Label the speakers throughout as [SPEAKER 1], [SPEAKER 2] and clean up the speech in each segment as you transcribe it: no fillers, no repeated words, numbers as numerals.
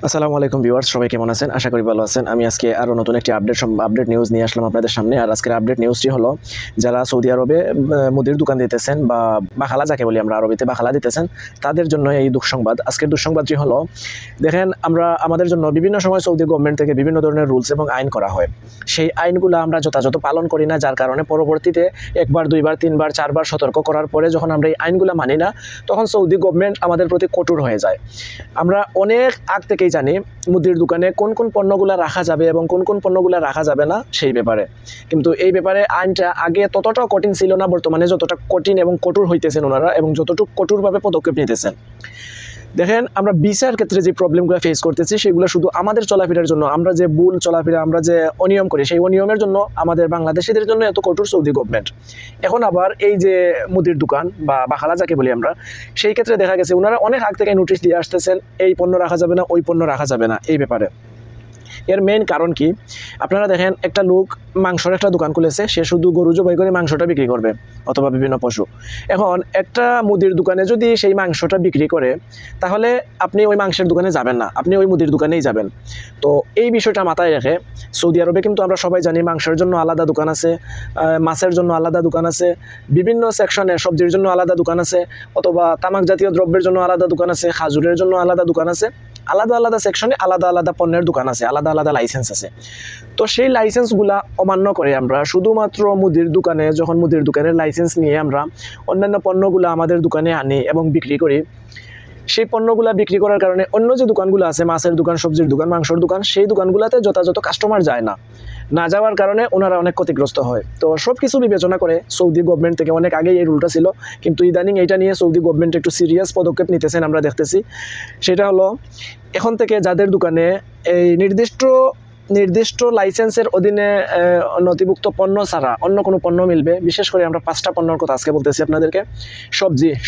[SPEAKER 1] আসসালামু আলাইকুম ভিউয়ার্স, সবাই কেমন আছেন? আশা করি ভালো আছেন। আমি আজকে আরও নতুন একটি আপডেট নিউজ নিয়ে আসলাম আপনাদের সামনে। আর আজকের আপডেট নিউজটি হলো, যারা সৌদি আরবে মুদির দোকান দিতেছেন বা বাখালা যাকে বলি আমরা আরবিতে বাখালা দিতেছেন, তাদের জন্য এই দুঃসংবাদ। আজকের দুঃসংবাদটি হলো, দেখেন আমরা আমাদের জন্য বিভিন্ন সময় সৌদি গভর্নমেন্ট থেকে বিভিন্ন ধরনের রুলস এবং আইন করা হয়। সেই আইনগুলো আমরা যথাযথ পালন করি না, যার কারণে পরবর্তীতে একবার, দুইবার, তিনবার, চারবার সতর্ক করার পরে যখন আমরা এই আইনগুলো মানি না, তখন সৌদি গভর্নমেন্ট আমাদের প্রতি কঠোর হয়ে যায়। আমরা অনেক আগ থেকেই জানি মুদির দোকানে কোন কোন পণ্যগুলো রাখা যাবে এবং কোন কোন পণ্যগুলো রাখা যাবে না সেই ব্যাপারে। কিন্তু এই ব্যাপারে আইনটা আগে ততটা কঠিন ছিল না, বর্তমানে যতটা কঠিন এবং কঠোর হইতেছেন ওনারা এবং যতটুকু কঠোরভাবে পদক্ষেপ নিতেছেন। দেখেন, আমরা বিচার ক্ষেত্রে যে প্রবলেমগুলো ফেস করতেছি সেগুলো শুধু আমাদের চলাফেরার জন্য, আমরা যে ভুল চলাফেরা, আমরা যে অনিয়ম করি সেই অনিয়মের জন্য আমাদের বাংলাদেশিদের জন্য এত কঠোর সৌদি গভর্নমেন্ট। এখন আবার এই যে মুদির দোকান বা বাখালা যাকে বলি আমরা, সেই ক্ষেত্রে দেখা গেছে ওনারা অনেক আগ থেকে নোটিশ দিয়ে আসতেছেন এই পণ্য রাখা যাবে না, ওই পণ্য রাখা যাবে না এই ব্যাপারে। এর মেইন কারণ কি? আপনারা দেখেন, একটা লোক মাংসের একটা দোকান খুলেছে, সে শুধু গরু জবাই করে মাংসটা বিক্রি করবে অথবা বিভিন্ন পশু। এখন একটা মুদির দোকানে যদি সেই মাংসটা বিক্রি করে, তাহলে আপনি ওই মাংসের দোকানে যাবেন না, আপনি ওই মুদির দোকানেই যাবেন। তো এই বিষয়টা মাথায় রেখে সৌদি আরবে কিন্তু আমরা সবাই জানি মাংসের জন্য আলাদা দোকান আছে, মাছের জন্য আলাদা দোকান আছে, বিভিন্ন সেকশনে সবজির জন্য আলাদা দোকান আছে, অথবা তামাক জাতীয় দ্রব্যের জন্য আলাদা দোকান আছে, খাজুরের জন্য আলাদা দোকান আছে, আলাদা আলাদা সেকশনে আলাদা আলাদা পণ্যের দোকান আছে, আলাদা আলাদা লাইসেন্স আছে। তো সেই লাইসেন্সগুলা অমান্য করে আমরা শুধুমাত্র মুদির দোকানে, যখন মুদির দোকানের লাইসেন্স নিয়ে আমরা অন্যান্য পণ্যগুলো আমাদের দোকানে আনি এবং বিক্রি করি, সেই পণ্যগুলো বিক্রি করার কারণে অন্য যে দোকানগুলো আছে, মাছের দোকান, সবজির দোকান, মাংসের দোকান, সেই দোকানগুলোতে যথাযথ কাস্টমার যায় না। না যাওয়ার কারণে ওনারা অনেক ক্ষতিগ্রস্ত হয়। তো সব কিছু বিবেচনা করে সৌদি গভর্নমেন্ট থেকে অনেক আগেই এই রুলটা ছিল, কিন্তু ইদানিং এইটা নিয়ে সৌদি গভর্নমেন্ট একটু সিরিয়াস পদক্ষেপ নিতেছেন আমরা দেখতেছি। সেটা হলো, এখন থেকে যাদের দোকানে এই নির্দিষ্ট লাইসেন্সের অধীনে নথিভুক্ত পণ্য ছাড়া অন্য কোনো পণ্য মিলবে, বিশেষ করে আমরা 5টা পণ্যর কথা আজকে বলতেছি আপনাদেরকে।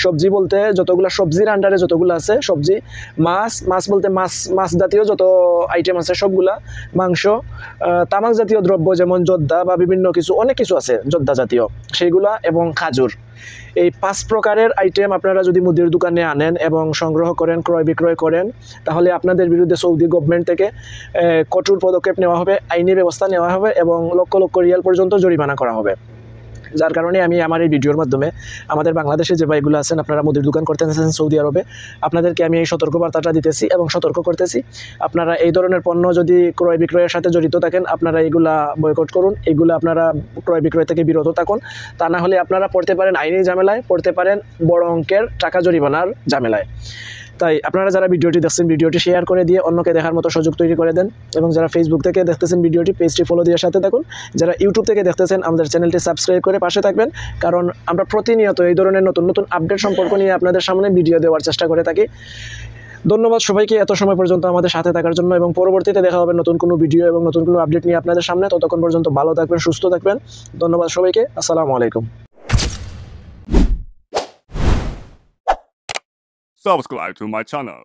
[SPEAKER 1] সবজি বলতে যতগুলো সবজির আন্ডারে যতগুলো আছে সবজি, মাছ বলতে মাছ জাতীয় যত আইটেম আছে সবগুলা, মাংস, তামাক জাতীয় দ্রব্য যেমন জর্দা বা বিভিন্ন কিছু, অনেক কিছু আছে জর্দা জাতীয় সেইগুলা, এবং খাজুর। এই 5 প্রকারের আইটেম আপনারা যদি মুদির দোকানে আনেন এবং সংগ্রহ করেন, ক্রয় বিক্রয় করেন, তাহলে আপনাদের বিরুদ্ধে সৌদি গভর্নমেন্ট থেকে কঠোর পদক্ষেপ নেওয়া হবে, আইনি ব্যবস্থা নেওয়া হবে এবং লক্ষ লক্ষ রিয়াল পর্যন্ত জরিমানা করা হবে। যার কারণে আমি আমার এই ভিডিওর মাধ্যমে আমাদের বাংলাদেশে যে ভাইগুলো আছেন, আপনারা মুদির দোকান করতে আছেন সৌদি আরবে, আপনাদেরকে আমি এই সতর্কবার্তাটা দিতেছি এবং সতর্ক করতেছি। আপনারা এই ধরনের পণ্য যদি ক্রয় বিক্রয়ের সাথে জড়িত থাকেন, আপনারা এইগুলা বয়কট করুন, এইগুলো আপনারা ক্রয় বিক্রয় থেকে বিরত থাকুন। তা না হলে আপনারা পড়তে পারেন আইনি ঝামেলায়, পড়তে পারেন বড় অঙ্কের টাকা জরিমানার ঝামেলায়। তাই আপনারা যারা ভিডিওটি দেখছেন, ভিডিওটি শেয়ার করে দিয়ে অন্যকে দেখার মতো সুযোগ তৈরি করে দেন, এবং যারা ফেসবুক থেকে দেখতেছেন ভিডিওটি, পেজটি ফলো দিয়ে সাথে থাকুন। যারা ইউটিউব থেকে দেখতেছেন, আমাদের চ্যানেলটি সাবস্ক্রাইব করে পাশে থাকবেন, কারণ আমরা প্রতিনিয়ত এই ধরনের নতুন নতুন আপডেট সম্পর্ক নিয়ে আপনাদের সামনে ভিডিও দেওয়ার চেষ্টা করে থাকি। ধন্যবাদ সবাইকে এত সময় পর্যন্ত আমাদের সাথে থাকার জন্য, এবং পরবর্তীতে দেখা হবে নতুন কোনো ভিডিও এবং নতুন কোনো আপডেট নিয়ে আপনাদের সামনে। ততক্ষণ পর্যন্ত ভালো থাকবেন, সুস্থ থাকবেন। ধন্যবাদ সবাইকে। আসসালামু আলাইকুম।
[SPEAKER 2] Subscribe to my channel.